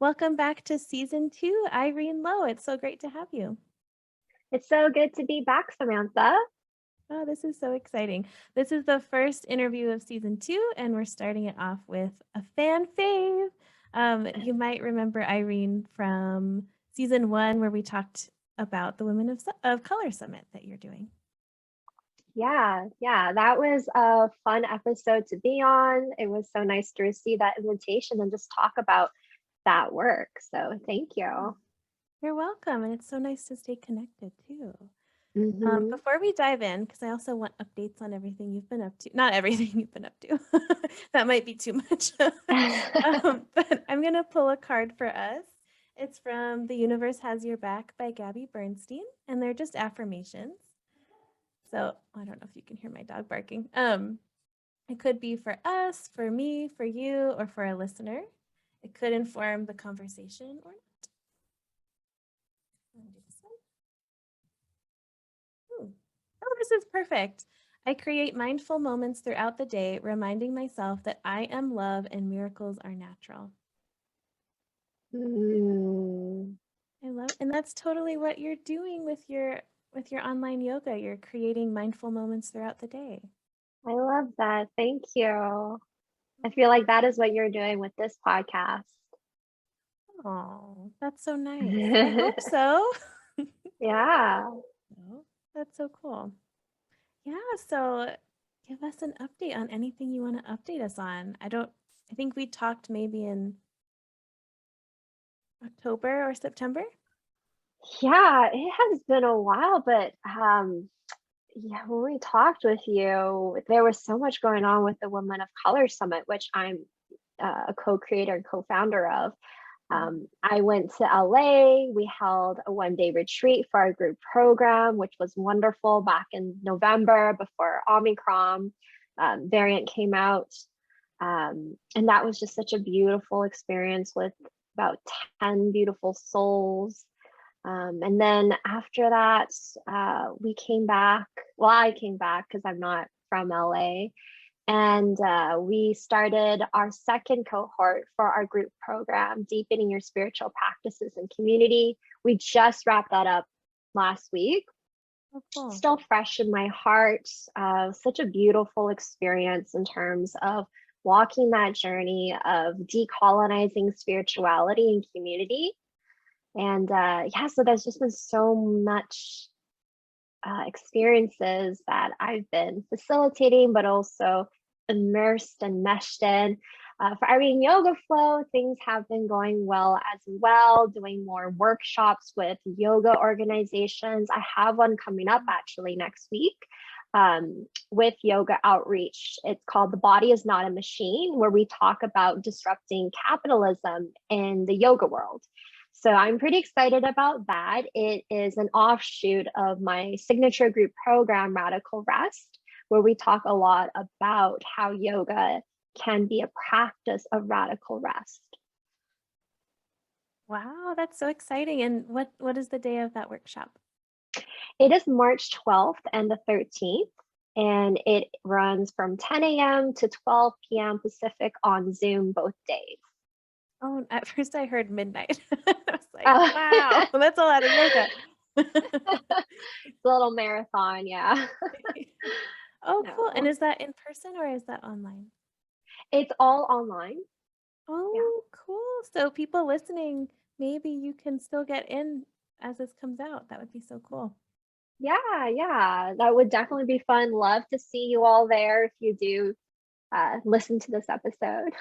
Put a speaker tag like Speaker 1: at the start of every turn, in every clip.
Speaker 1: Welcome back to season 2, Irene Lowe. It's so great to have you.
Speaker 2: It's so good to be back, Samantha.
Speaker 1: Oh, this is so exciting. This is the first interview of season 2, and we're starting it off with a fan fave. You might remember Irene from season 1, where we talked about the Women of Color Summit that you're doing.
Speaker 2: Yeah, that was a fun episode to be on. It was so nice to receive that invitation and just talk about that work. So thank you.
Speaker 1: You're welcome, and it's so nice to stay connected too.
Speaker 2: Mhm.
Speaker 1: Before we dive in, because I also want updates on everything you've been up to. Not everything you've been up to. That might be too much. But I'm going to pull a card for us. It's from The Universe Has Your Back by Gabby Bernstein, and they're just affirmations. So I don't know if you can hear my dog barking. It could be for us, for me, for you, or for a listener. It could inform the conversation or not. Let me do this one. Oh, this is perfect. I create mindful moments throughout the day, reminding myself that I am love and miracles are natural. I love, and that's totally what you're doing with your online yoga. You're creating mindful moments throughout the day.
Speaker 2: I love that. Thank you. I feel like that is what you're doing with this podcast.
Speaker 1: Oh, that's so nice. I hope so.
Speaker 2: Yeah.
Speaker 1: Oh, that's so cool. Yeah, so give us an update on anything you want to update us on. I think we talked maybe in October or September.
Speaker 2: Yeah, it has been a while, but yeah, when we talked with you, there was so much going on with the Women of Color Summit, which I'm a co-creator and co-founder of. I went to LA. We held a one-day retreat for our group program, which was wonderful back in November before Omicron variant came out. And that was just such a beautiful experience with about 10 beautiful souls. And then after that, we came back. Well, I came back because I'm not from LA. And we started our second cohort for our group program, Deepening Your Spiritual Practices and Community. We just wrapped that up last week.
Speaker 1: Oh, cool.
Speaker 2: Still fresh in my heart. Such a beautiful experience in terms of walking that journey of decolonizing spirituality and community. And yeah, so there's just been so much experiences that I've been facilitating, but also immersed and meshed in. For Irene Yoga Flow, things have been going well as well, doing more workshops with yoga organizations. I have one coming up actually next week with yoga outreach. It's called The Body is Not a Machine, where we talk about disrupting capitalism in the yoga world. So I'm pretty excited about that. It is an offshoot of my signature group program, Radical Rest, where we talk a lot about how yoga can be a practice of radical rest.
Speaker 1: Wow, that's so exciting. And what is the day of that workshop?
Speaker 2: It is March 12th and the 13th, and it runs from 10 a.m. to 12 p.m. Pacific on Zoom both days.
Speaker 1: Oh, at first I heard midnight. I was like, wow, that's a lot of yoga.
Speaker 2: It's a little marathon, yeah.
Speaker 1: Oh, cool. And is that in person or is that online?
Speaker 2: It's all online.
Speaker 1: Oh, yeah. Cool. So people listening, maybe you can still get in as this comes out. That would be so cool.
Speaker 2: Yeah, that would definitely be fun. Love to see you all there if you do listen to this episode.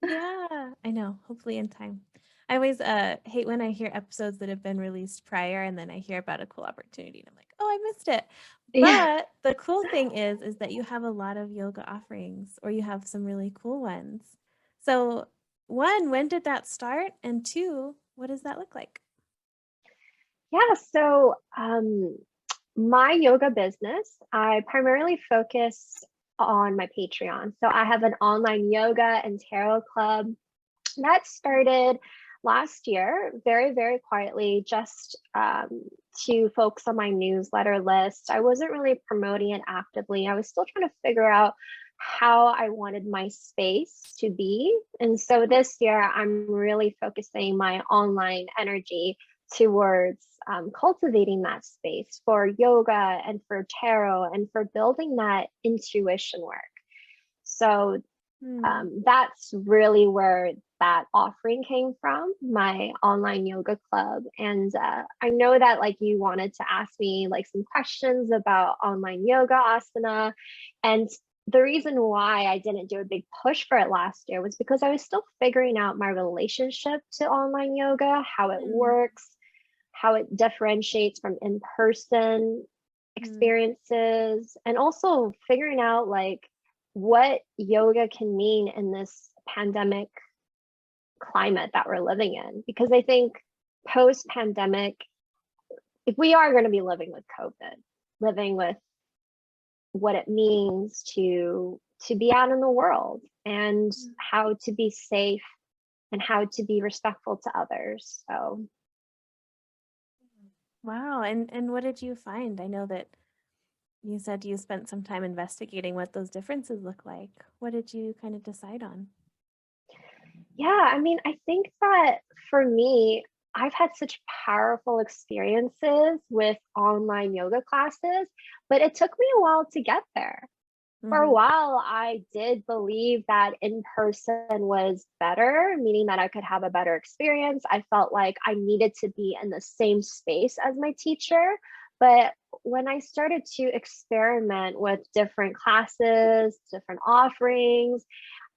Speaker 1: Yeah, I know. Hopefully in time. I always hate when I hear episodes that have been released prior and then I hear about a cool opportunity and I'm like, oh, I missed it.
Speaker 2: Yeah.
Speaker 1: But the cool thing is that you have a lot of yoga offerings, or you have some really cool ones. So one, when did that start? And two, what does that look like?
Speaker 2: Yeah, so my yoga business, I primarily focus on my Patreon. So I have an online yoga and tarot club that started last year, very, very quietly, just to focus on my newsletter list. I wasn't really promoting it actively. I was still trying to figure out how I wanted my space to be. And so this year, I'm really focusing my online energy towards cultivating that space for yoga and for tarot and for building that intuition work. So that's really where that offering came from, my online yoga club. And I know that like you wanted to ask me like some questions about online yoga asana. And the reason why I didn't do a big push for it last year was because I was still figuring out my relationship to online yoga, how it works, how it differentiates from in-person experiences, and also figuring out like what yoga can mean in this pandemic climate that we're living in. Because I think post-pandemic, if we are going to be living with COVID, living with what it means to be out in the world and how to be safe and how to be respectful to others. So
Speaker 1: wow. And what did you find? I know that you said you spent some time investigating what those differences look like. What did you kind of decide on?
Speaker 2: yeah, I mean, I think that for me, I've had such powerful experiences with online yoga classes, but it took me a while to get there. For a while, I did believe that in person was better, meaning that I could have a better experience. I felt like I needed to be in the same space as my teacher. But when I started to experiment with different classes, different offerings,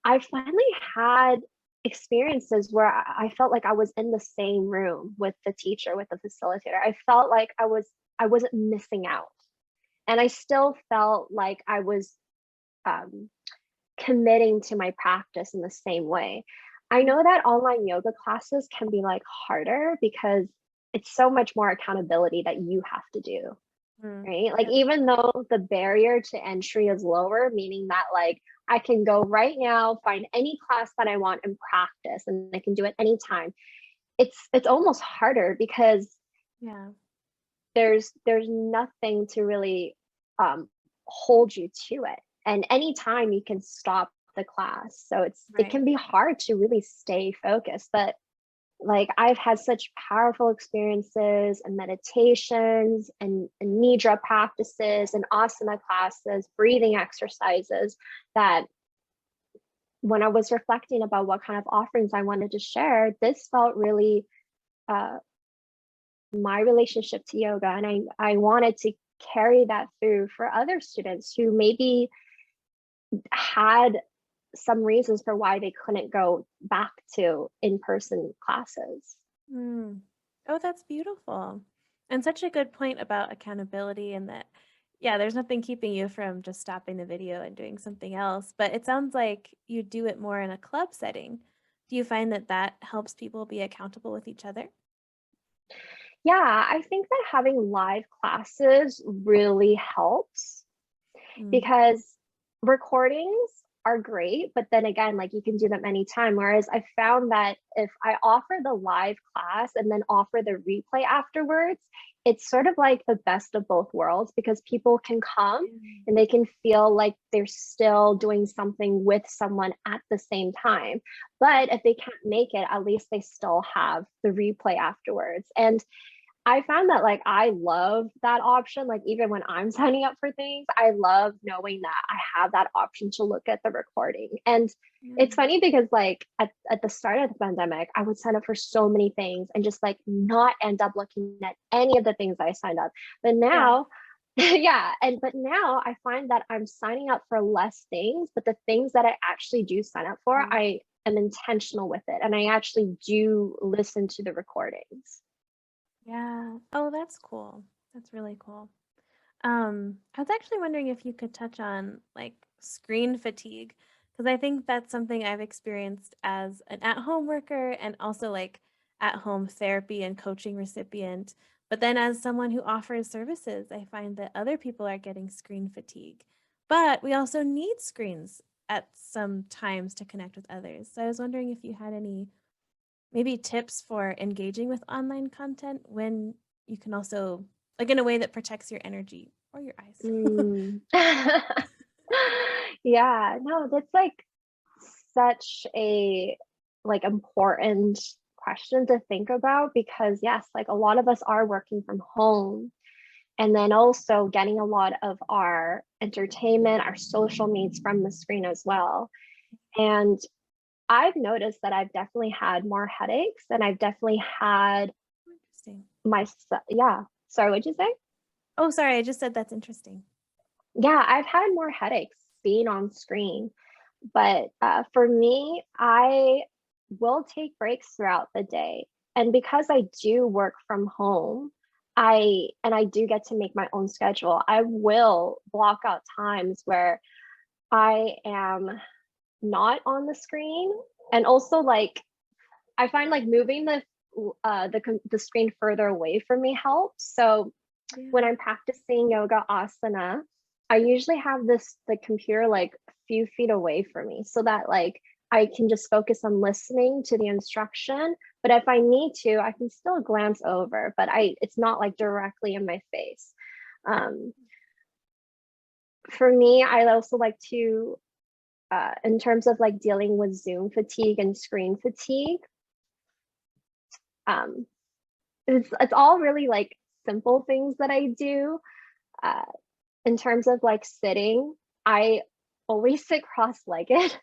Speaker 2: I finally had experiences where I felt like I was in the same room with the teacher, with the facilitator. I felt like I wasn't missing out. And I still felt like I was committing to my practice in the same way. I know that online yoga classes can be like harder because it's so much more accountability that you have to do, right? Like even though the barrier to entry is lower, meaning that like I can go right now, find any class that I want and practice, and I can do it anytime. It's almost harder because there's nothing to really hold you to it. And anytime you can stop the class. So it can be hard to really stay focused. But like I've had such powerful experiences and meditations and nidra practices and asana classes, breathing exercises, that when I was reflecting about what kind of offerings I wanted to share, this felt really my relationship to yoga. And I wanted to carry that through for other students who maybe had some reasons for why they couldn't go back to in-person classes.
Speaker 1: Oh, that's beautiful. And such a good point about accountability, and that, yeah, there's nothing keeping you from just stopping the video and doing something else. But it sounds like you do it more in a club setting. Do you find that that helps people be accountable with each other?
Speaker 2: Yeah, I think that having live classes really helps because recordings are great, but then again, like you can do them anytime. Whereas I found that if I offer the live class and then offer the replay afterwards, it's sort of like the best of both worlds because people can come and they can feel like they're still doing something with someone at the same time. But if they can't make it, at least they still have the replay afterwards. And I found that like I love that option. Like even when I'm signing up for things, I love knowing that I have that option to look at the recording. And it's funny because like at the start of the pandemic, I would sign up for so many things and just like not end up looking at any of the things I signed up. But now, but now I find that I'm signing up for less things, but the things that I actually do sign up for, I am intentional with it. And I actually do listen to the recordings.
Speaker 1: Yeah. Oh, that's cool. That's really cool. I was actually wondering if you could touch on like screen fatigue, because I think that's something I've experienced as an at-home worker and also like at-home therapy and coaching recipient. But then as someone who offers services, I find that other people are getting screen fatigue. But we also need screens at some times to connect with others. So I was wondering if you had any maybe tips for engaging with online content when you can also, like in a way that protects your energy or your eyes.
Speaker 2: Yeah, no, that's like such a like important question to think about, because yes, like a lot of us are working from home, and then also getting a lot of our entertainment, our social needs from the screen as well. And I've noticed that I've definitely had more headaches, and I've definitely had
Speaker 1: Interesting.
Speaker 2: yeah. Sorry, what'd you say?
Speaker 1: Oh, sorry, I just said that's interesting.
Speaker 2: Yeah, I've had more headaches being on screen. But for me, I will take breaks throughout the day. And because I do work from home, I do get to make my own schedule. I will block out times where I am not on the screen. And also, like, I find like moving the screen further away from me helps. So when
Speaker 1: Yeah.
Speaker 2: I'm practicing yoga asana, I usually have the computer like a few feet away from me, so that like I can just focus on listening to the instruction. But if I need to, I can still glance over, but it's not like directly in my face. Um, for me, I also like to, in terms of like dealing with Zoom fatigue and screen fatigue, um, it's all really like simple things that I do. Uh, in terms of like sitting, I always sit cross-legged.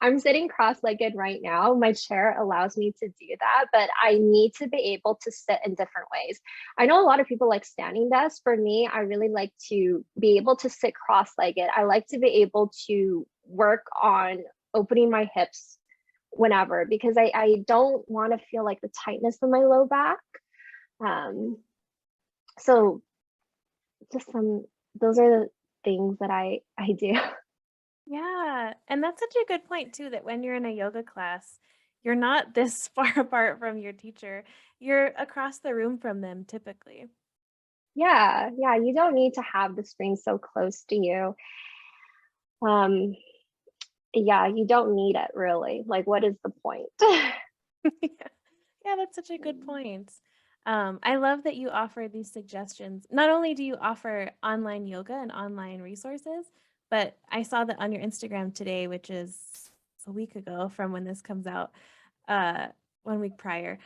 Speaker 2: I'm sitting cross-legged right now. My chair allows me to do that, but I need to be able to sit in different ways. I know a lot of people like standing desks. For me, I really like to be able to sit cross-legged. I like to be able to work on opening my hips whenever, because I don't want to feel like the tightness in my low back. Um, so just those are the things that I do.
Speaker 1: Yeah, and that's such a good point too, that when you're in a yoga class, you're not this far apart from your teacher. You're across the room from them typically.
Speaker 2: Yeah, yeah, you don't need to have the screen so close to you. Um, yeah, you don't need it really. Like, what is the point?
Speaker 1: Yeah. Yeah, that's such a good point. I love that you offer these suggestions. Not only do you offer online yoga and online resources, but I saw that on your Instagram today, which is a week ago from when this comes out, uh, 1 week prior,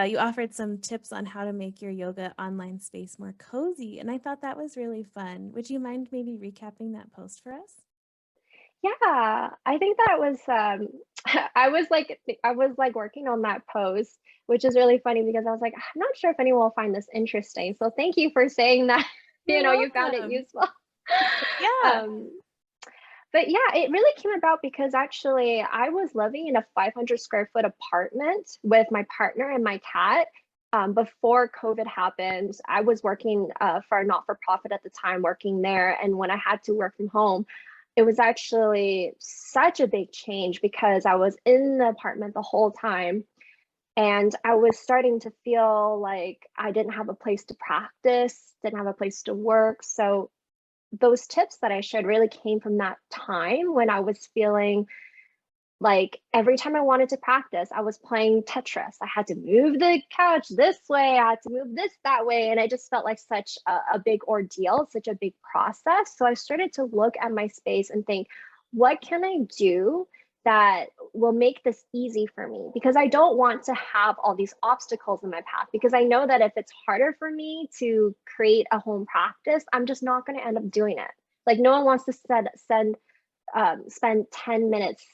Speaker 1: you offered some tips on how to make your yoga online space more cozy. And I thought that was really fun. Would you mind maybe recapping that post for us?
Speaker 2: Yeah, I think that was I was like working on that post, which is really funny because I was like, I'm not sure if anyone will find this interesting. So thank you for saying that,
Speaker 1: You're
Speaker 2: you found it
Speaker 1: welcome.
Speaker 2: useful.
Speaker 1: Yeah.
Speaker 2: Um, but yeah, it really came about because actually I was living in a 500 square foot apartment with my partner and my cat. Before COVID happened, I was working for a not for profit at the time, working there. And when I had to work from home, it was actually such a big change because I was in the apartment the whole time. And I was starting to feel like I didn't have a place to practice, didn't have a place to work. So those tips that I shared really came from that time when I was feeling like every time I wanted to practice, I was playing Tetris. I had to move the couch this way, I had to move this that way. And I just felt like such a big ordeal, such a big process. So I started to look at my space and think, what can I do that will make this easy for me? Because I don't want to have all these obstacles in my path. Because I know that if it's harder for me to create a home practice, I'm just not going to end up doing it. Like no one wants to spend 10 minutes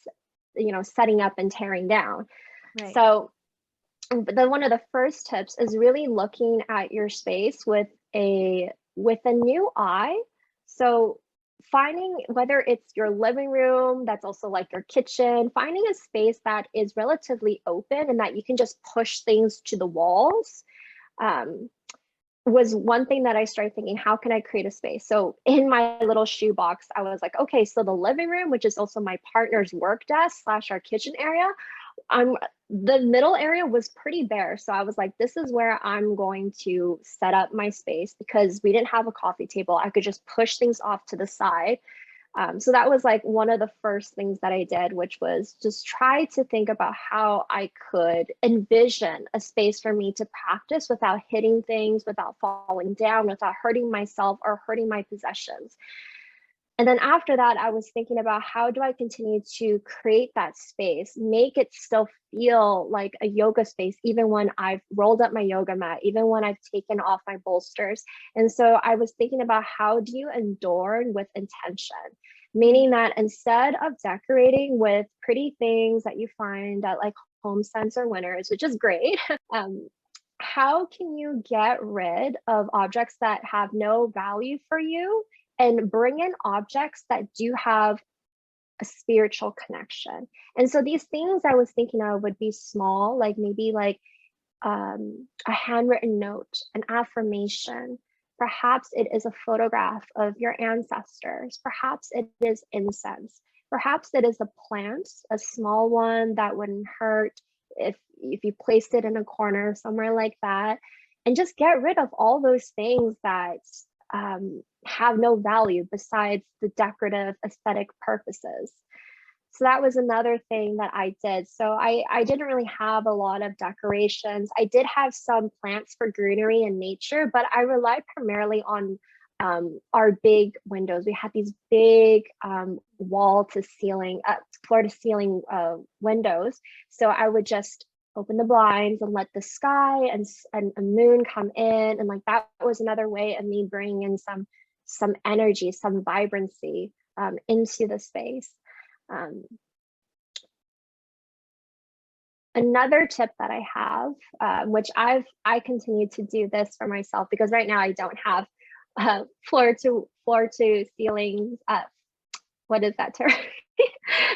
Speaker 2: setting up and tearing down.
Speaker 1: Right.
Speaker 2: So one of the first tips is really looking at your space with a new eye. So finding whether it's your living room, that's also like your kitchen, finding a space that is relatively open and that you can just push things to the walls. Was one thing that I started thinking, how can I create a space? So in my little shoebox, I was like, okay, so the living room, which is also my partner's work desk / our kitchen area, I'm the middle area was pretty bare. So I was like, this is where I'm going to set up my space because we didn't have a coffee table. I could just push things off to the side. So that was like one of the first things that I did, which was just try to think about how I could envision a space for me to practice without hitting things, without falling down, without hurting myself or hurting my possessions. And then after that, I was thinking about how do I continue to create that space, make it still feel like a yoga space, even when I've rolled up my yoga mat, even when I've taken off my bolsters. And so I was thinking about how do you adorn with intention, meaning that instead of decorating with pretty things that you find at like Home Sense or Winners, which is great, how can you get rid of objects that have no value for you and bring in objects that do have a spiritual connection? And so these things I was thinking of would be small, like maybe like a handwritten note, an affirmation. Perhaps it is a photograph of your ancestors. Perhaps it is incense. Perhaps it is a plant, a small one that wouldn't hurt if you placed it in a corner somewhere like that. And just get rid of all those things that have no value besides the decorative aesthetic purposes. So that was another thing that I did. So I didn't really have a lot of decorations. I did have some plants for greenery and nature, but I relied primarily on our big windows. We had these big wall to ceiling, floor to ceiling windows. So I would just open the blinds and let the sky and a moon come in. And like that was another way of me bringing in some energy, some vibrancy into the space. Another tip that I have, which I continue to do this for myself because right now I don't have floor to ceiling. What is that term?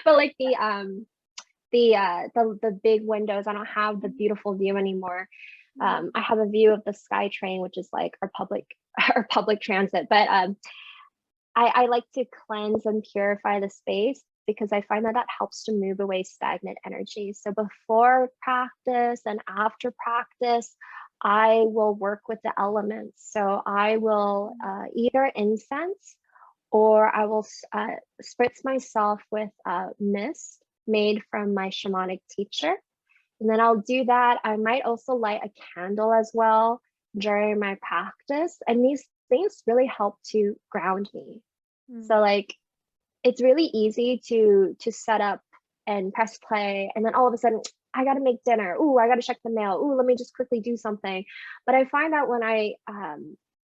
Speaker 2: But like the big windows, I don't have the beautiful view anymore. I have a view of the SkyTrain, which is like our public transit. But I like to cleanse and purify the space because I find that that helps to move away stagnant energy. So before practice and after practice, I will work with the elements. So I will either incense or I will spritz myself with mist made from my shamanic teacher. And then I'll do that. I might also light a candle as well during my practice. And these things really help to ground me. So like, it's really easy to set up and press play. And then all of a sudden, I got to make dinner. Ooh, I got to check the mail. Ooh, let me just quickly do something. But I find that when I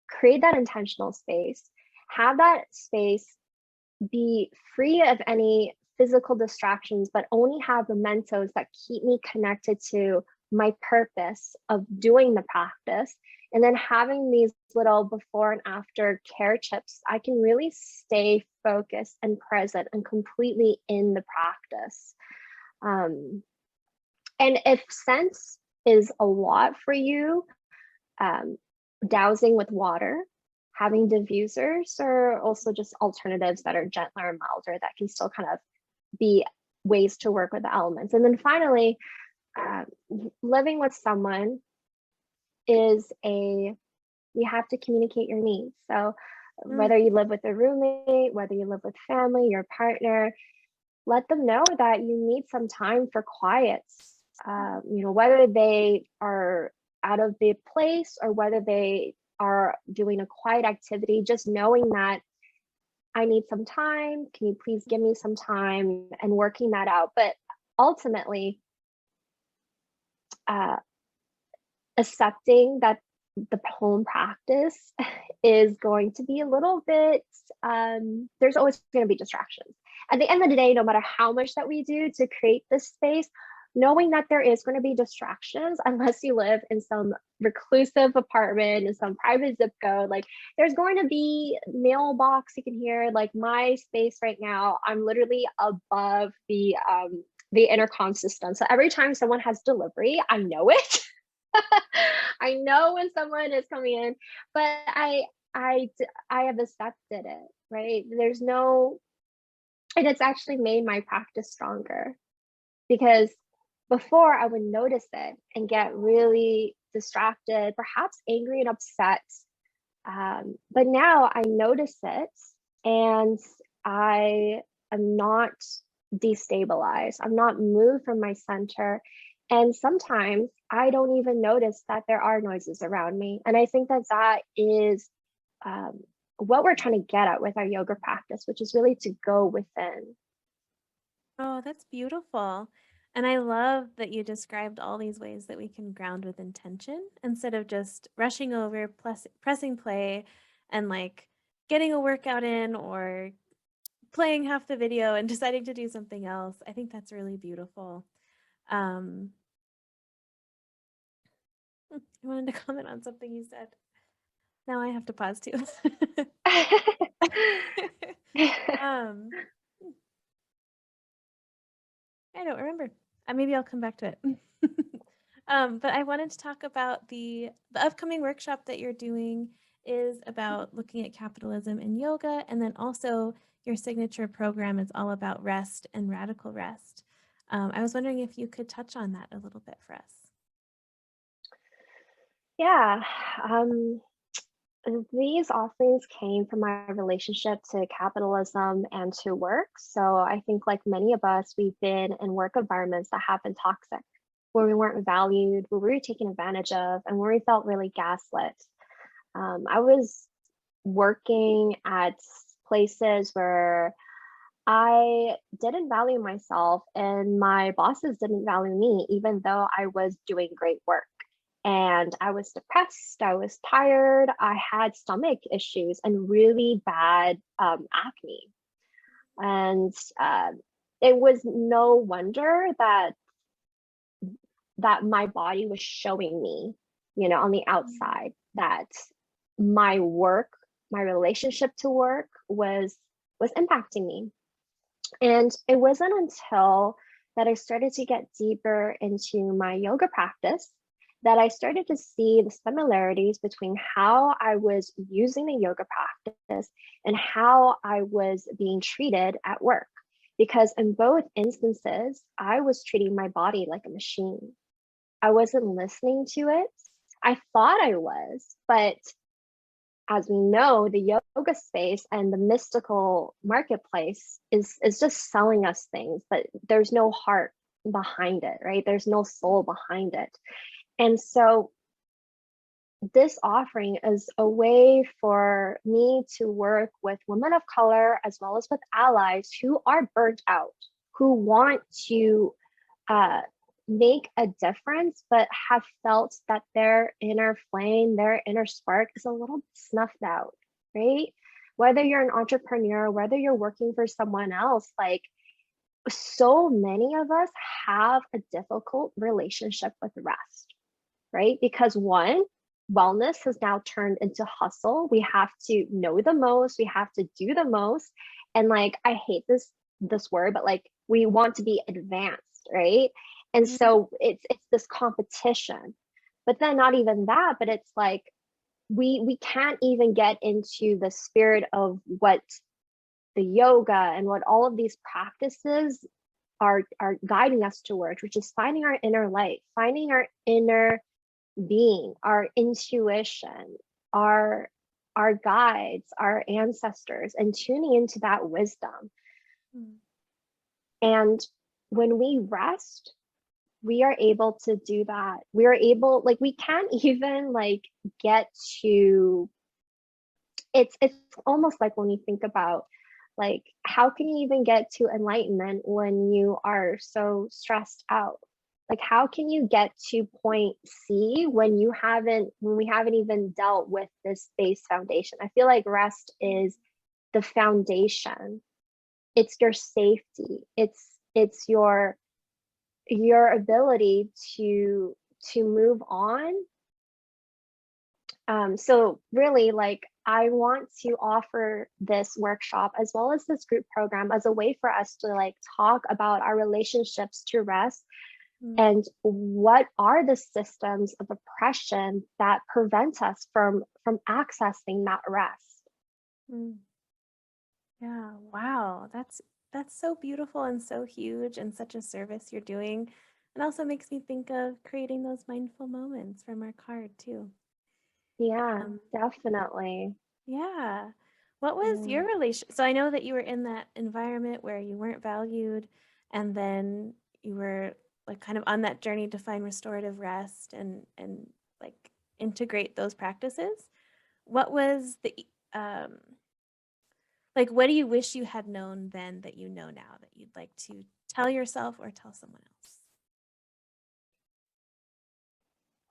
Speaker 2: create that intentional space, have that space be free of any physical distractions, but only have mementos that keep me connected to my purpose of doing the practice. And then having these little before and after care chips, I can really stay focused and present and completely in the practice. And if sense is a lot for you, dousing with water, having diffusers are also just alternatives that are gentler and milder that can still kind of be ways to work with the elements. And then finally, living with someone is you have to communicate your needs. So whether you live with a roommate, whether you live with family, your partner, let them know that you need some time for quiet. Whether they are out of the place or whether they are doing a quiet activity, just knowing that I need some time. Can you please give me some time, and working that out. But ultimately, accepting that the home practice is going to be a little bit, there's always going to be distractions. At the end of the day, no matter how much that we do to create this space, knowing that there is going to be distractions, unless you live in some reclusive apartment in some private zip code, like there's going to be mailbox you can hear. Like my space right now, I'm literally above the intercom system. So every time someone has delivery, I know it. I know when someone is coming in, but I have accepted it, right? And it's actually made my practice stronger, because before I would notice it and get really distracted, perhaps angry and upset. But now I notice it and I am not destabilized. I'm not moved from my center. And sometimes I don't even notice that there are noises around me. And I think that that is what we're trying to get at with our yoga practice, which is really to go within.
Speaker 1: Oh, that's beautiful. And I love that you described all these ways that we can ground with intention instead of just rushing over, pressing play, and like getting a workout in or playing half the video and deciding to do something else. I think that's really beautiful. Um, I wanted to comment on something you said. Now I have to pause too. um, I don't remember. Maybe I'll come back to it. But I wanted to talk about the upcoming workshop that you're doing is about looking at capitalism in yoga, and then also your signature program is all about rest and radical rest. I was wondering if you could touch on that a little bit for us.
Speaker 2: Yeah. These offerings came from my relationship to capitalism and to work. So I think, like many of us, we've been in work environments that have been toxic, where we weren't valued, where we were taken advantage of, and where we felt really gaslit. I was working at places where I didn't value myself, and my bosses didn't value me, even though I was doing great work. And I was depressed, I was tired, I had stomach issues and really bad acne. And it was no wonder that my body was showing me, on the outside, that my work, my relationship to work was impacting me. And it wasn't until that I started to get deeper into my yoga practice that I started to see the similarities between how I was using the yoga practice and how I was being treated at work. Because in both instances, I was treating my body like a machine. I wasn't listening to it. I thought I was, but as we know, the yoga space and the mystical marketplace is just selling us things, but there's no heart behind it, right? There's no soul behind it. And so this offering is a way for me to work with women of color as well as with allies who are burnt out, who want to make a difference, but have felt that their inner flame, their inner spark is a little snuffed out, right? Whether you're an entrepreneur, whether you're working for someone else, like so many of us have a difficult relationship with rest, right? Because one, wellness has now turned into hustle. We have to know the most, we have to do the most. And like, I hate this word, but like we want to be advanced, right? And so it's this competition. But then not even that, but it's like we can't even get into the spirit of what the yoga and what all of these practices are guiding us towards, which is finding our inner light, finding our inner being, our intuition, our guides, our ancestors, and tuning into that wisdom. And when we rest, we are able to do that. We are able, like, we can't even like get to, it's almost like when you think about like, how can you even get to enlightenment when you are so stressed out? Like, how can you get to point C when we haven't even dealt with this base foundation? I feel like rest is the foundation. It's your safety. It's your ability to move on. So really, like, I want to offer this workshop as well as this group program as a way for us to like talk about our relationships to rest and what are the systems of oppression that prevent us from accessing that rest.
Speaker 1: Yeah, wow. That's so beautiful and so huge and such a service you're doing. And also makes me think of creating those mindful moments from our card too.
Speaker 2: Yeah,
Speaker 1: Um,
Speaker 2: definitely.
Speaker 1: yeah. What was your relation? So I know that you were in that environment where you weren't valued, and then you were like kind of on that journey to find restorative rest and like integrate those practices. What was like, what do you wish you had known then that you know now that you'd like to tell yourself or tell someone else?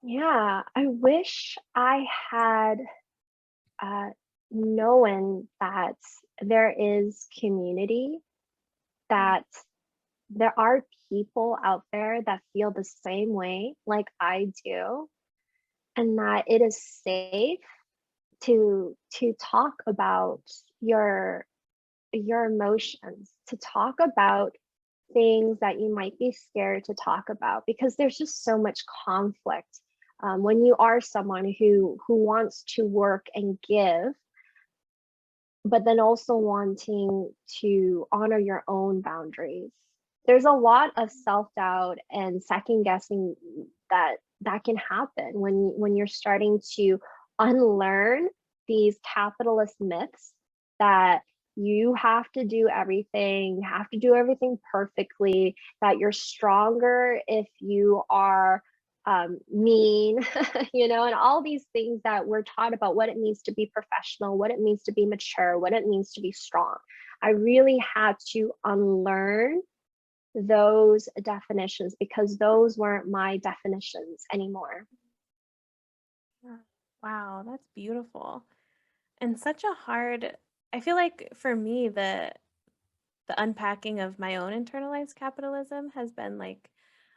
Speaker 2: Yeah, I wish I had uh, known that there is community,
Speaker 1: Mm,
Speaker 2: that there are people out there that feel the same way like I do, and that it is safe to talk about your your emotions, to talk about things that you might be scared to talk about, because there's just so much conflict when you are someone who wants to work and give, but then also wanting to honor your own boundaries. There's a lot of self-doubt and second guessing that can happen when you're starting to unlearn these capitalist myths that you have to do everything, you have to do everything perfectly, that you're stronger if you are mean, and all these things that we're taught about what it means to be professional, what it means to be mature, what it means to be strong. I really had to unlearn those definitions because those weren't my definitions anymore.
Speaker 1: yeah. Wow, that's beautiful. And such a hard, I feel like for me, the unpacking of my own internalized capitalism has been like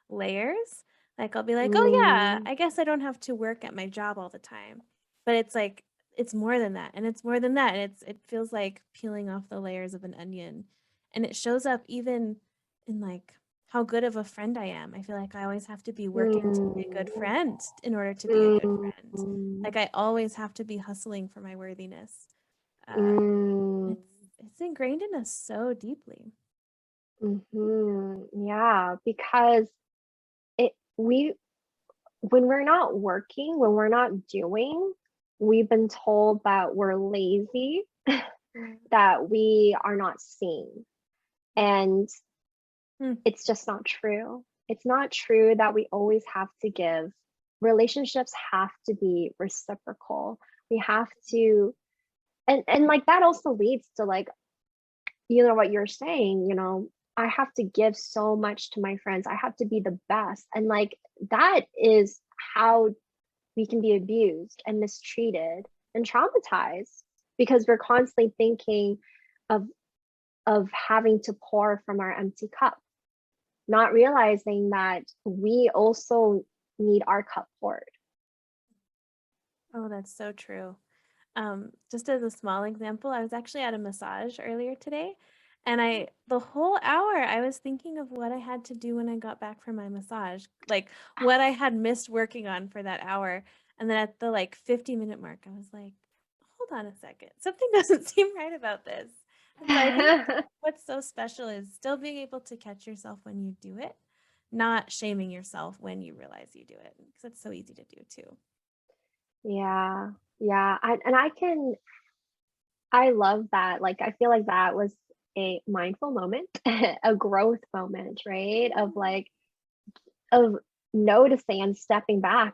Speaker 1: layers. Like I'll be like, oh yeah,
Speaker 2: Mm,
Speaker 1: I guess I don't have to work at my job all the time. But it's like it's more than that, and it's more than that. And it feels like peeling off the layers of an onion. And it shows up even in like how good of a friend I am. I feel like I always have to be working to be a good
Speaker 2: mm,
Speaker 1: friend in order to be a good
Speaker 2: mm,
Speaker 1: friend.
Speaker 2: mm,
Speaker 1: Like I always have to be hustling for my worthiness. Uh,
Speaker 2: mm,
Speaker 1: it's ingrained in us so deeply.
Speaker 2: yeah, because it we when we're not working, when we're not doing, we've been told that we're lazy,
Speaker 1: Mm,
Speaker 2: that we are not seen. And
Speaker 1: mm,
Speaker 2: it's just not true. It's not true that we always have to give. Relationships have to be reciprocal. We have to, and like that also leads to like, what you're saying, I have to give so much to my friends. I have to be the best. And like that is how we can be abused and mistreated and traumatized because we're constantly thinking of having to pour from our empty cup, not realizing that we also need our cup poured.
Speaker 1: oh, that's so true. Just as a small example, I was actually at a massage earlier today, and the whole hour, I was thinking of what I had to do when I got back from my massage, like what I had missed working on for that hour. And then at the like 50-minute mark, I was like, hold on a second, something doesn't seem right about this. And so I think what's so special is still being able to catch yourself when you do it, not shaming yourself when you realize you do it, because it's so easy to do too.
Speaker 2: Yeah, yeah. I love that. Like, I feel like that was a mindful moment, a growth moment, right? Of noticing and stepping back,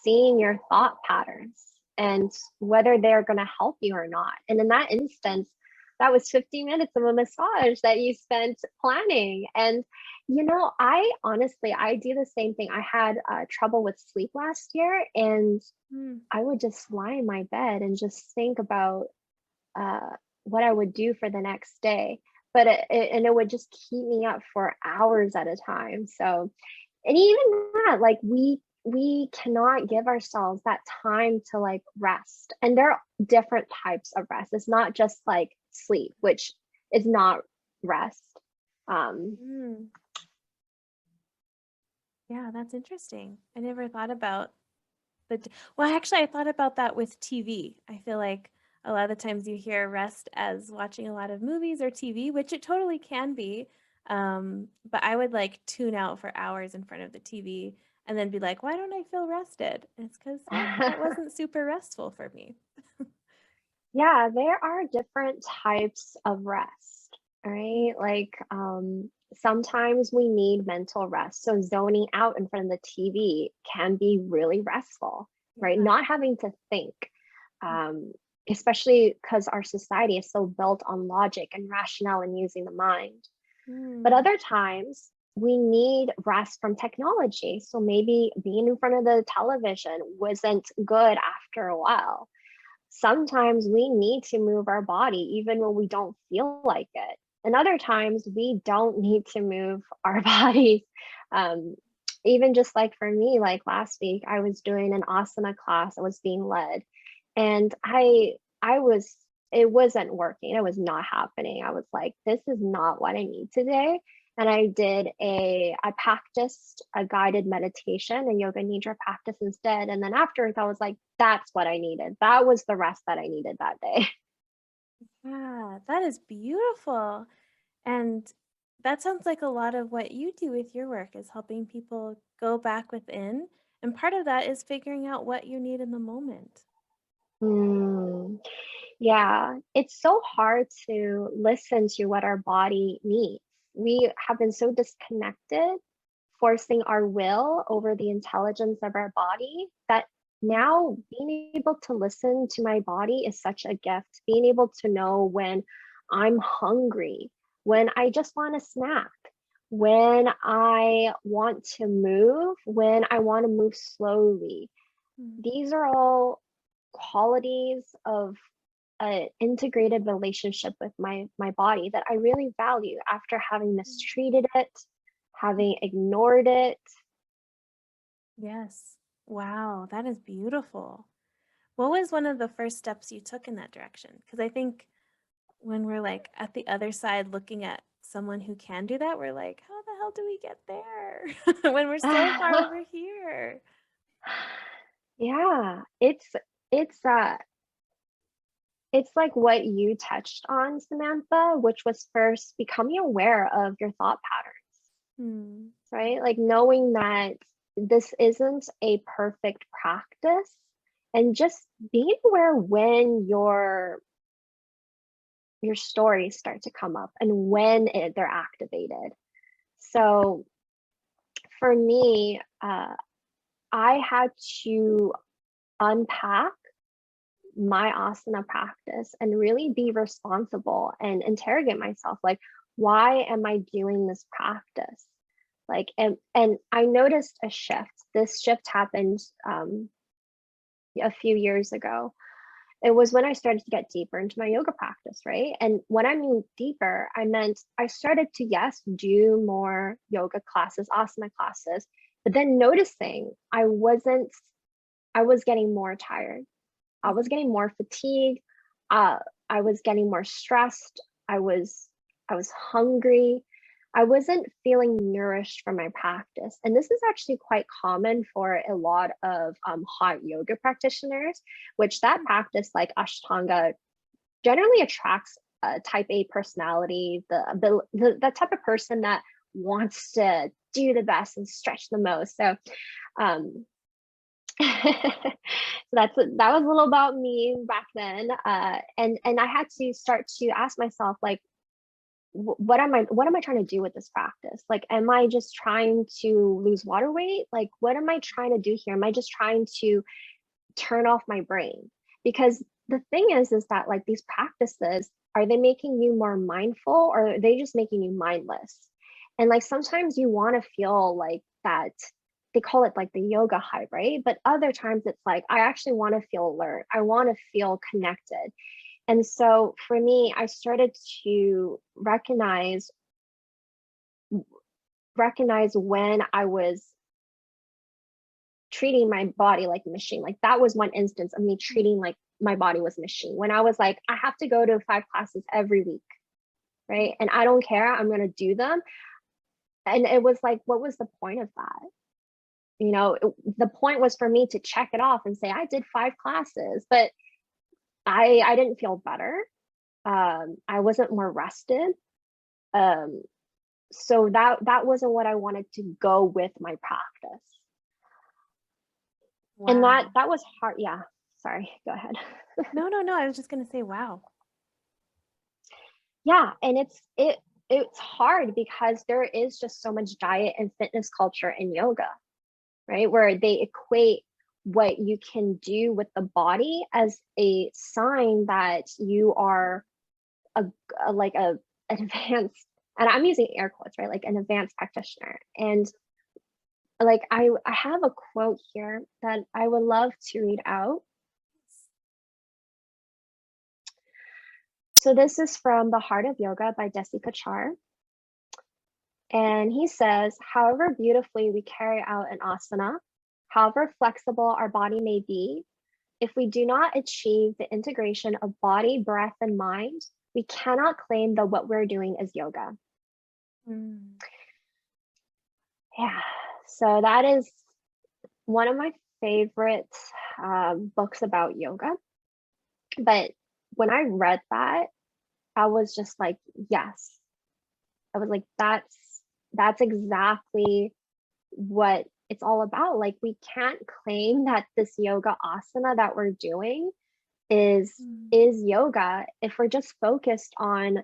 Speaker 2: seeing your thought patterns and whether they're going to help you or not. And in that instance, that was 50 minutes of a massage that you spent planning. And, I honestly, I do the same thing. I had trouble with sleep last year, and
Speaker 1: Mm.
Speaker 2: I would just lie in my bed and just think about uh, what I would do for the next day. But it would just keep me up for hours at a time. So, and even that, like we cannot give ourselves that time to like rest. And there are different types of rest. It's not just like sleep, which is not rest. Um,
Speaker 1: Mm. Yeah, that's interesting. I never thought about well, actually, I thought about that with TV. I feel like a lot of the times you hear rest as watching a lot of movies or TV, which it totally can be. But I would like tune out for hours in front of the TV and then be like, why don't I feel rested? And it's because, well, that wasn't super restful for me.
Speaker 2: yeah, there are different types of rest,
Speaker 1: Mm,
Speaker 2: right? Like sometimes we need mental rest. So zoning out in front of the TV can be really restful, right?
Speaker 1: yeah.
Speaker 2: Not having to think.
Speaker 1: Mm,
Speaker 2: Um, especially because our society is so built on logic and rationale and using the mind. But
Speaker 1: Mm.
Speaker 2: other times we need rest from technology. So maybe being in front of the television wasn't good after a while. Sometimes we need to move our body even when we don't feel like it. And other times we don't need to move our bodies. Um, Even just like for me, like last week, I was doing an asana class, I was being led, and I was, it wasn't working, it was not happening. I was like, this is not what I need today. And I practiced a guided meditation, a yoga nidra practice instead. And then afterwards I was like, that's what I needed. That was the rest that I needed that day.
Speaker 1: Yeah, that is beautiful. And that sounds like a lot of what you do with your work is helping people go back within. And part of that is figuring out what you need in the moment.
Speaker 2: Mm, yeah, it's so hard to listen to what our body needs. We have been so disconnected, forcing our will over the intelligence of our body, that now being able to listen to my body is such a gift. Being able to know when I'm hungry, when I just want a snack, when I want to move, when I want to move slowly.
Speaker 1: Mm.
Speaker 2: These are all qualities of an integrated relationship with my body that I really value after having mistreated it, having ignored it.
Speaker 1: Yes. Wow, that is beautiful. What was one of the first steps you took in that direction? Because I think when we're like at the other side looking at someone who can do that, we're like, how the hell do we get there when we're so far over here?
Speaker 2: Yeah, it's uh it's like what you touched on, Samantha, which was first becoming aware of your thought patterns,
Speaker 1: Hmm.
Speaker 2: right? Like knowing that this isn't a perfect practice, and just being aware when your stories start to come up and when they're activated. So for me, I had to unpack my asana practice and really be responsible and interrogate myself, like, why am I doing this practice? Like, and I noticed a shift. This shift happened a few years ago. It was when I started to get deeper into my yoga practice, right? And when I mean deeper, I meant I started to, yes, do more yoga classes, asana classes, but then noticing I was getting more tired. I was getting more fatigued. Uh, I was getting more stressed. I was hungry. I wasn't feeling nourished from my practice. And this is actually quite common for a lot of hot yoga practitioners, which that practice, like Ashtanga, generally attracts a type A personality, the type of person that wants to do the best and stretch the most. So um, so that was a little about me back then, and I had to start to ask myself, like, what am I trying to do with this practice? Like, am I just trying to lose water weight? Like, what am I trying to do here? Am I just trying to turn off my brain? Because the thing is that, like, these practices, are they making you more mindful, or are they just making you mindless? And like sometimes you want to feel like that, they call it like the yoga high, right? But other times it's like, I actually want to feel alert, I want to feel connected. And so for me, I started to recognize when I was treating my body like a machine. Like that was one instance of me treating like my body was a machine, when I was like, I have to go to 5 classes every week, right? And I don't care, I'm going to do them. And it was like, what was the point of that? You know, the point was for me to check it off and say, I did 5 classes, but I didn't feel better. I wasn't more rested. Um, so that wasn't what I wanted to go with my practice. And
Speaker 1: Wow.
Speaker 2: that was hard. Yeah. Sorry, go ahead.
Speaker 1: No, no, no. I was just gonna say, wow.
Speaker 2: Yeah, and it's hard because there is just so much diet and fitness culture in yoga, right? Where they equate what you can do with the body as a sign that you are like an advanced, and I'm using air quotes, right? Like an advanced practitioner. And like I have a quote here that I would love to read out. So this is from The Heart of Yoga by Desi Kachar. And he says, however beautifully we carry out an asana, however flexible our body may be, if we do not achieve the integration of body, breath, and mind, we cannot claim that what we're doing is yoga. Yeah, so that is one of my favorite books about yoga. But when I read that, I was just like, yes. I was like, that's exactly what it's all about. Like, we can't claim that this yoga asana that we're doing is yoga if we're just focused on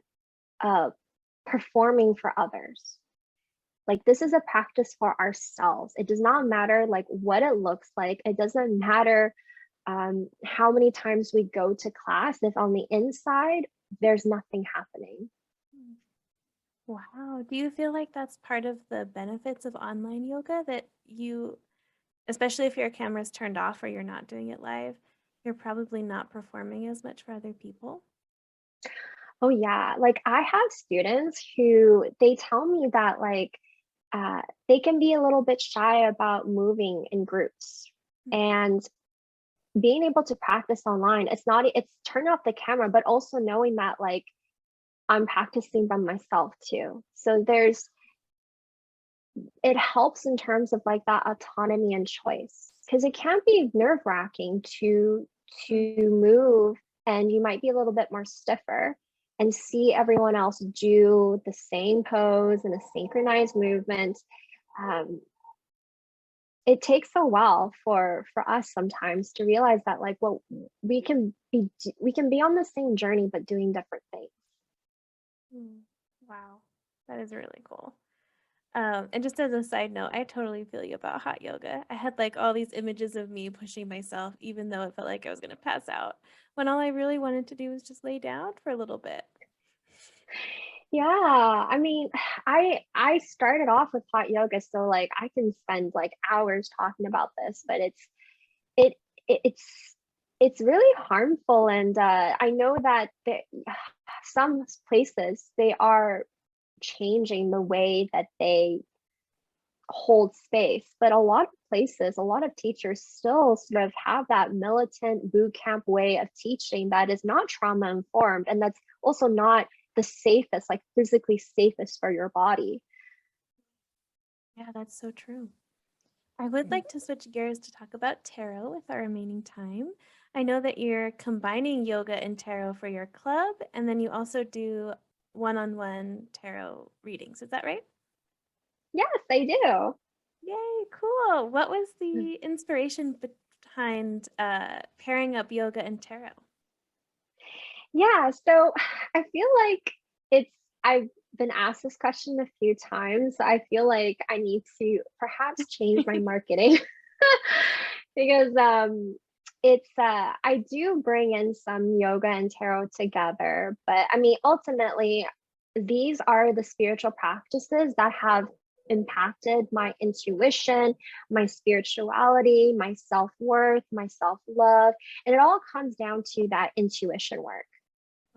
Speaker 2: performing for others. Like, this is a practice for ourselves. It does not matter like what it looks like. It doesn't matter how many times we go to class if on the inside there's nothing happening.
Speaker 1: Wow. Do you feel like that's part of the benefits of online yoga, that you, especially if your camera's turned off or you're not doing it live, you're probably not performing as much for other people?
Speaker 2: Oh yeah, like I have students who they tell me that like they can be a little bit shy about moving in groups, and being able to practice online, it's turn off the camera, but also knowing that like I'm practicing by myself too. So it helps in terms of like that autonomy and choice, because it can be nerve-wracking to move, and you might be a little bit more stiffer and see everyone else do the same pose and a synchronized movement. It takes a while for us sometimes to realize that like, well, we can be on the same journey but doing different things.
Speaker 1: Wow, that is really cool. And just as a side note, I totally feel you about hot yoga. I had like all these images of me pushing myself, even though it felt like I was gonna pass out, when all I really wanted to do was just lay down for a little bit.
Speaker 2: Yeah, I mean, I started off with hot yoga, so like I can spend like hours talking about this, but it, it's really harmful. And I know that some places they are changing the way that they hold space, but a lot of places, a lot of teachers still sort of have that militant boot camp way of teaching that is not trauma informed, and that's also not the safest, like physically safest for your body.
Speaker 1: Yeah, that's so true. I would like to switch gears to talk about tarot with our remaining time. I know that you're combining yoga and tarot for your club, and then you also do one-on-one tarot readings. Is that right?
Speaker 2: Yes, I do.
Speaker 1: Yay, cool. What was the inspiration behind pairing up yoga and tarot?
Speaker 2: Yeah, so I feel like I've been asked this question a few times. I feel like I need to perhaps change my marketing because it's I do bring in some yoga and tarot together, but I mean ultimately these are the spiritual practices that have impacted my intuition, my spirituality, my self-worth, my self-love, and it all comes down to that intuition work.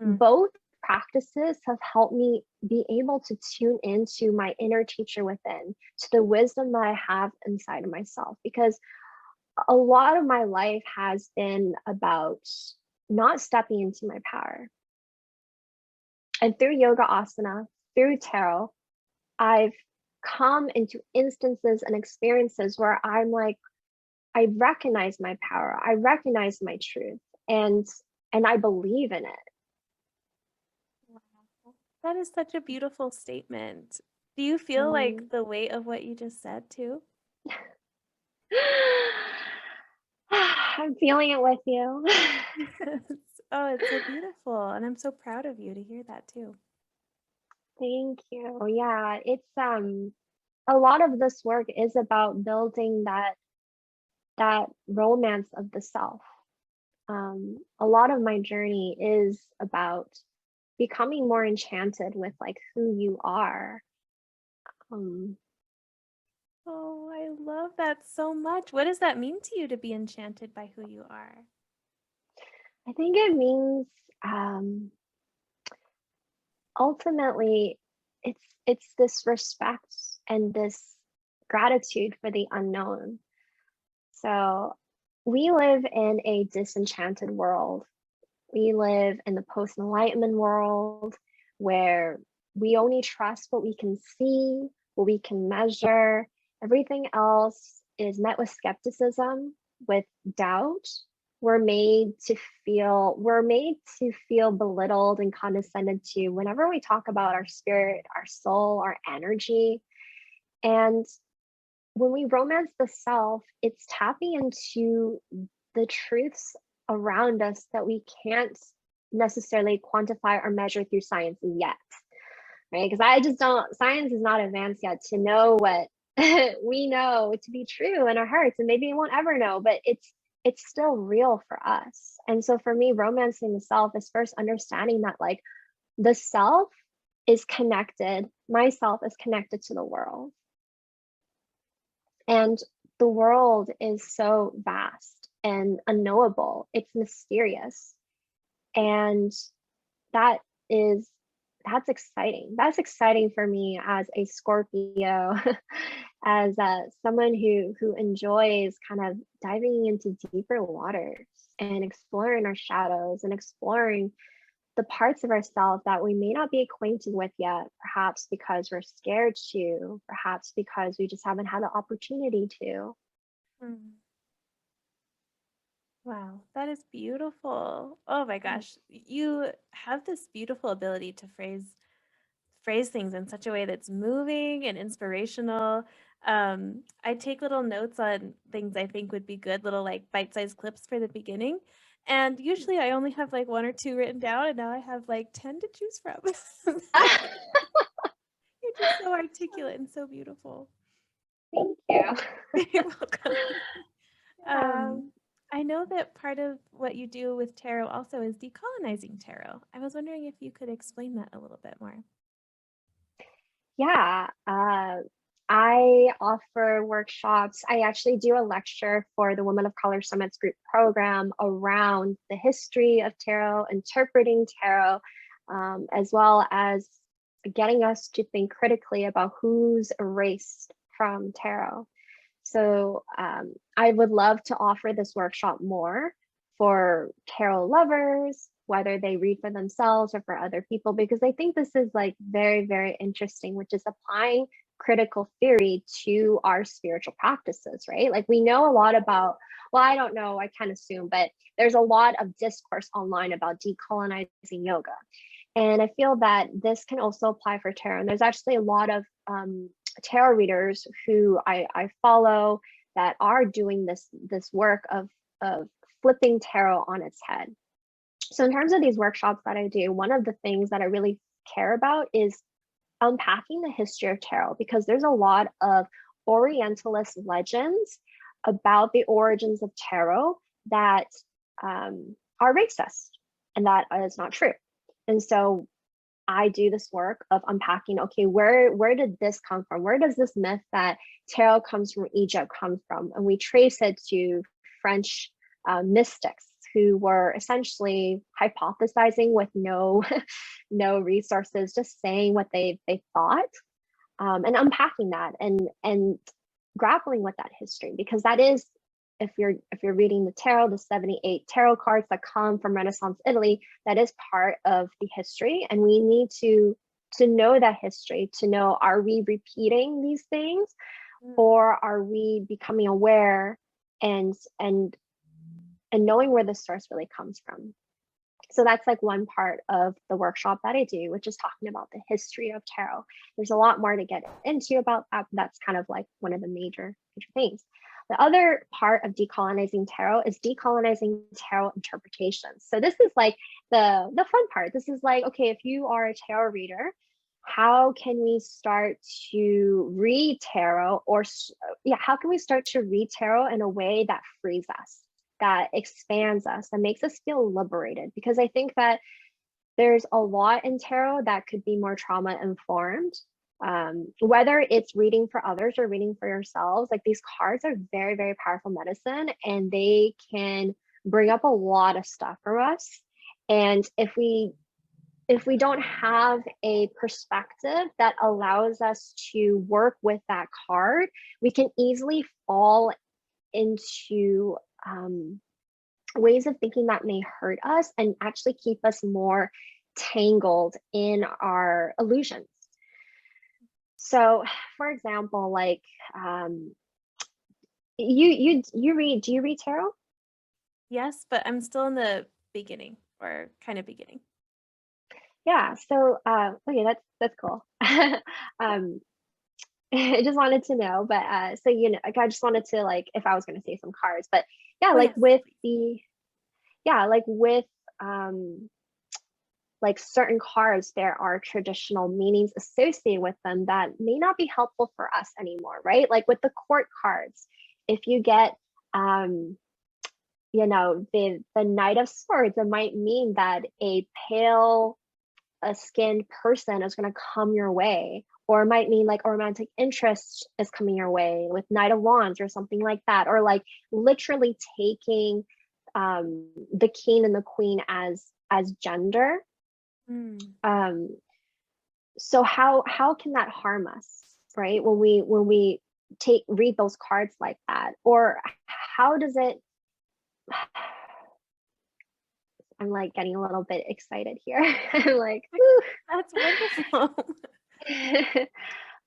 Speaker 2: Both practices have helped me be able to tune into my inner teacher within, to the wisdom that I have inside of myself, because a lot of my life has been about not stepping into my power. And through yoga asana, through tarot, I've come into instances and experiences where I'm like, I recognize my power, I recognize my truth, and I believe in it.
Speaker 1: Wow. That is such a beautiful statement. Do you feel like the weight of what you just said too?
Speaker 2: I'm feeling it with you.
Speaker 1: Oh, it's so beautiful. And I'm so proud of you to hear that too.
Speaker 2: Thank you. Yeah, it's a lot of this work is about building that that romance of the self. A lot of my journey is about becoming more enchanted with like who you are.
Speaker 1: Oh, I love that so much. What does that mean to you to be enchanted by who you are?
Speaker 2: I think it means ultimately it's this respect and this gratitude for the unknown. So we live in a disenchanted world. We live in the post-enlightenment world where we only trust what we can see, what we can measure. Everything else is met with skepticism, with doubt. We're made to feel belittled and condescended to whenever we talk about our spirit, our soul, our energy. And when we romance the self, it's tapping into the truths around us that we can't necessarily quantify or measure through science yet, right? Because science is not advanced yet to know what we know to be true in our hearts, and maybe we won't ever know, but it's still real for us. And so for me, romancing the self is first understanding that like the self is connected, myself is connected to the world. And the world is so vast and unknowable. It's mysterious. And that's exciting. That's exciting for me as a Scorpio, as someone who enjoys kind of diving into deeper waters and exploring our shadows and exploring the parts of ourselves that we may not be acquainted with yet, perhaps because we're scared to, perhaps because we just haven't had the opportunity to.
Speaker 1: Wow, that is beautiful. Oh my gosh, you have this beautiful ability to phrase things in such a way that's moving and inspirational. I take little notes on things I think would be good, little like bite-sized clips for the beginning. And usually I only have like one or two written down, and now I have like 10 to choose from. You're just so articulate and so beautiful.
Speaker 2: Thank you.
Speaker 1: You're welcome. I know that part of what you do with tarot also is decolonizing tarot. I was wondering if you could explain that a little bit more.
Speaker 2: Yeah, I offer workshops. I actually do a lecture for the Womxn of Color Summit's group program around the history of tarot, interpreting tarot, as well as getting us to think critically about who's erased from tarot. So I would love to offer this workshop more for tarot lovers, whether they read for themselves or for other people, because I think this is like very, very interesting, which is applying critical theory to our spiritual practices, right? Like we know a lot about, well, I don't know, I can't assume, but there's a lot of discourse online about decolonizing yoga. And I feel that this can also apply for tarot. And there's actually a lot of tarot readers who I follow that are doing this work of flipping tarot on its head. So in terms of these workshops that I do, one of the things that I really care about is unpacking the history of tarot, because there's a lot of Orientalist legends about the origins of tarot that are racist, and that is not true. And so I do this work of unpacking, okay, where did this come from? Where does this myth that tarot comes from Egypt come from? And we trace it to French mystics who were essentially hypothesizing with no resources, just saying what they thought, and unpacking that and grappling with that history, because that is, if you're reading the tarot, the 78 tarot cards that come from Renaissance Italy, that is part of the history. And we need to know that history, to know, are we repeating these things, or are we becoming aware and knowing where the source really comes from? So that's like one part of the workshop that I do, which is talking about the history of tarot. There's a lot more to get into about that, but that's kind of like one of the major things. The other part of decolonizing tarot is decolonizing tarot interpretations. So this is like the fun part. This is like, okay, if you are a tarot reader, how can we start to read tarot, or how can we start to read tarot in a way that frees us, that expands us, that makes us feel liberated? Because I think that there's a lot in tarot that could be more trauma informed, whether it's reading for others or reading for yourselves. Like, these cards are very, very powerful medicine, and they can bring up a lot of stuff for us. And if we don't have a perspective that allows us to work with that card, we can easily fall into ways of thinking that may hurt us and actually keep us more tangled in our illusions. So, for example, like, do you read tarot?
Speaker 1: Yes, but I'm still in the beginning, or kind of beginning.
Speaker 2: Yeah. So, okay, that's cool. um, I just wanted to know, but so, like, I just wanted to, like, if I was going to say some cards, but yeah,
Speaker 1: Oh,
Speaker 2: like
Speaker 1: yes,
Speaker 2: with
Speaker 1: please.
Speaker 2: like with like certain cards, there are traditional meanings associated with them that may not be helpful for us anymore, right? Like with the court cards, if you get the Knight of Swords, it might mean that a pale skinned person is going to come your way, or it might mean like a romantic interest is coming your way with Knight of Wands or something like that, or like literally taking the king and the queen as gender. So how can that harm us, right, when we read those cards like that? Or how does it I'm like getting a little bit excited here. I'm like,
Speaker 1: That's wonderful.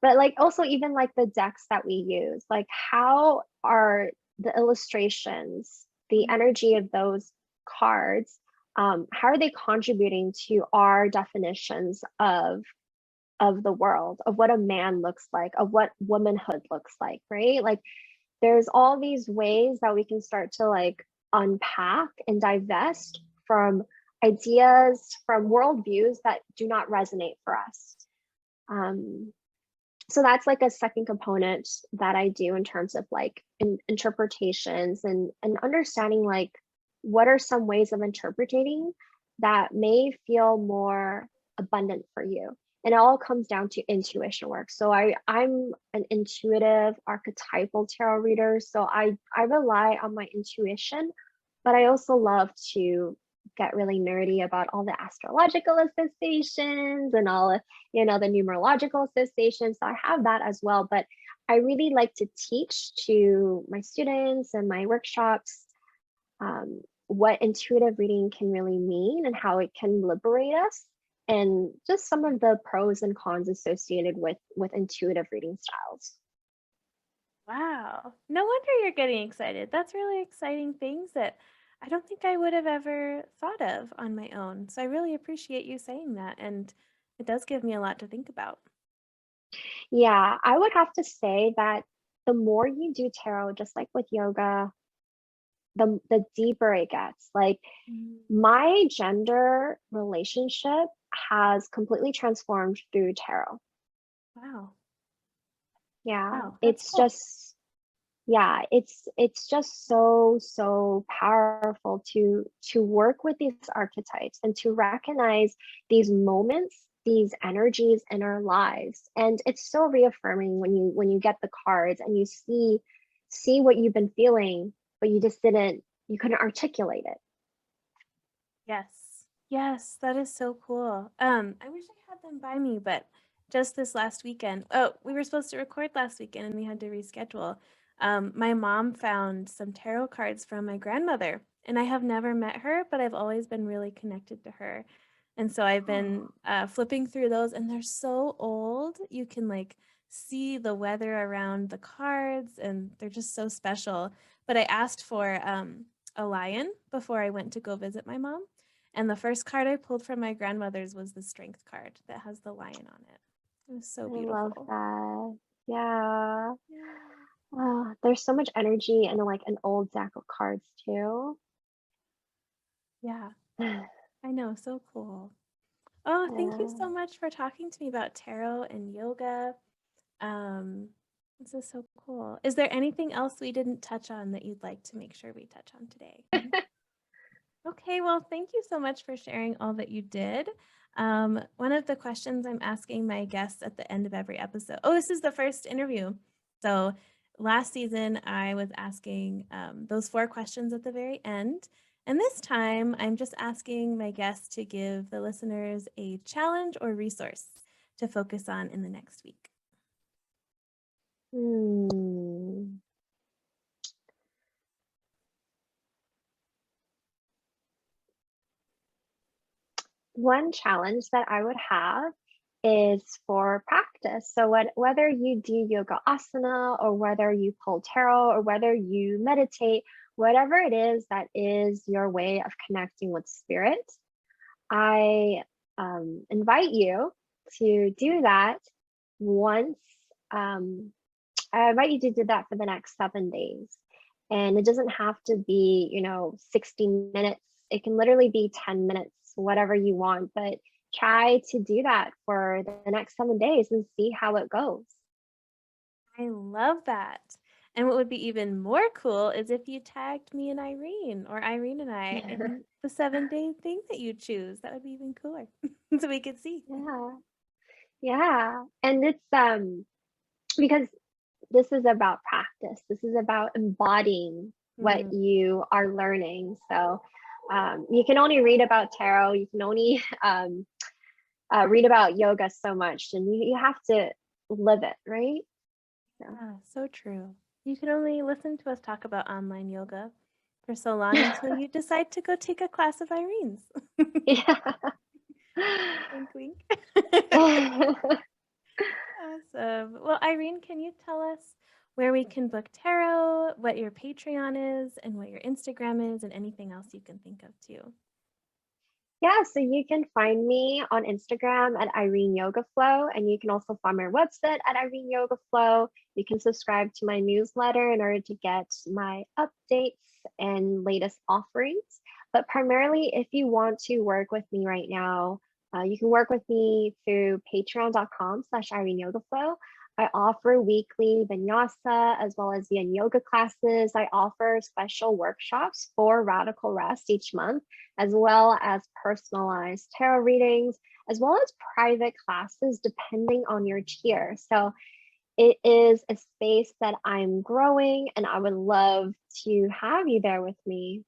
Speaker 2: but like also even like the decks that we use, like how are the illustrations, the energy of those cards, how are they contributing to our definitions of the world, of what a man looks like, of what womanhood looks like, right? Like, there's all these ways that we can start to like unpack and divest from ideas, from worldviews that do not resonate for us. So that's like a second component that I do in terms of like interpretations and understanding like what are some ways of interpreting that may feel more abundant for you. And it all comes down to intuition work. So I'm an intuitive archetypal tarot reader. So I rely on my intuition, but I also love to get really nerdy about all the astrological associations and all, the numerological associations. So I have that as well. But I really like to teach to my students and my workshops what intuitive reading can really mean and how it can liberate us, and just some of the pros and cons associated with intuitive reading styles.
Speaker 1: Wow. No wonder you're getting excited. That's really exciting things that I don't think I would have ever thought of on my own. So I really appreciate you saying that. And it does give me a lot to think about.
Speaker 2: Yeah, I would have to say that the more you do tarot, just like with yoga, the deeper it gets. Like, my gender relationship has completely transformed through tarot.
Speaker 1: Wow.
Speaker 2: Yeah,
Speaker 1: Wow. That's
Speaker 2: it's
Speaker 1: cool.
Speaker 2: just it's just so powerful to work with these archetypes and to recognize these moments, these energies in our lives. And it's so reaffirming when you get the cards and you see what you've been feeling, but you couldn't articulate it.
Speaker 1: Yes. Yes, that is so cool. I wish I had them by me, but just this last weekend. Oh, we were supposed to record last weekend and we had to reschedule. My mom found some tarot cards from my grandmother, and I have never met her, but I've always been really connected to her. And so I've been flipping through those, and they're so old. You can like see the weather around the cards, and they're just so special. But I asked for a lion before I went to go visit my mom. And the first card I pulled from my grandmother's was the strength card that has the lion on it. It was so
Speaker 2: I love
Speaker 1: beautiful.
Speaker 2: that. Yeah.
Speaker 1: Yeah.
Speaker 2: Oh, there's so much energy in like an old deck of cards too.
Speaker 1: Yeah, I know, so cool. Oh, thank you so
Speaker 2: Yeah.
Speaker 1: much for talking to me about tarot and yoga. Um, this is so cool. Is there anything else we didn't touch on that you'd like to make sure we touch on today? Okay, well, thank you so much for sharing all that you did. One of the questions I'm asking my guests at the end of every episode. Oh, this is the first interview. So last season, I was asking those 4 questions at the very end. And this time, I'm just asking my guests to give the listeners a challenge or resource to focus on in the next week.
Speaker 2: Hmm. One challenge that I would have is for practice. So whether you do yoga asana or whether you pull tarot or whether you meditate, whatever it is that is your way of connecting with spirit, I invite you to do that once. I invite you to do that for the next 7 days. And it doesn't have to be, 60 minutes. It can literally be 10 minutes, whatever you want, but try to do that for the next 7 days and see how it goes.
Speaker 1: I love that. And what would be even more cool is if you tagged me and Irene or Irene and I in the 7-day thing that you choose. That would be even cooler. So we could see.
Speaker 2: Yeah. Yeah. And it's because this is about practice. This is about embodying what
Speaker 1: Hmm.
Speaker 2: you are learning. So you can only read about tarot. You can only read about yoga so much, and you have to live it, right? So,
Speaker 1: Yeah, so true. You can only listen to us talk about online yoga for so long until you decide to go take a class of Irene's.
Speaker 2: yeah.
Speaker 1: Wink, wink. Awesome. Well, Irene, can you tell us where we can book tarot, what your Patreon is, and what your Instagram is, and anything else you can think of too?
Speaker 2: Yeah, so you can find me on Instagram at Irene Yoga Flow, and you can also find my website at Irene Yoga Flow. You can subscribe to my newsletter in order to get my updates and latest offerings. But primarily, if you want to work with me right now, you can work with me through patreon.com/Irene Yoga Flow. I offer weekly vinyasa as well as yin yoga classes. I offer special workshops for radical rest each month, as well as personalized tarot readings, as well as private classes depending on your tier. So it is a space that I'm growing, and I would love to have you there with me.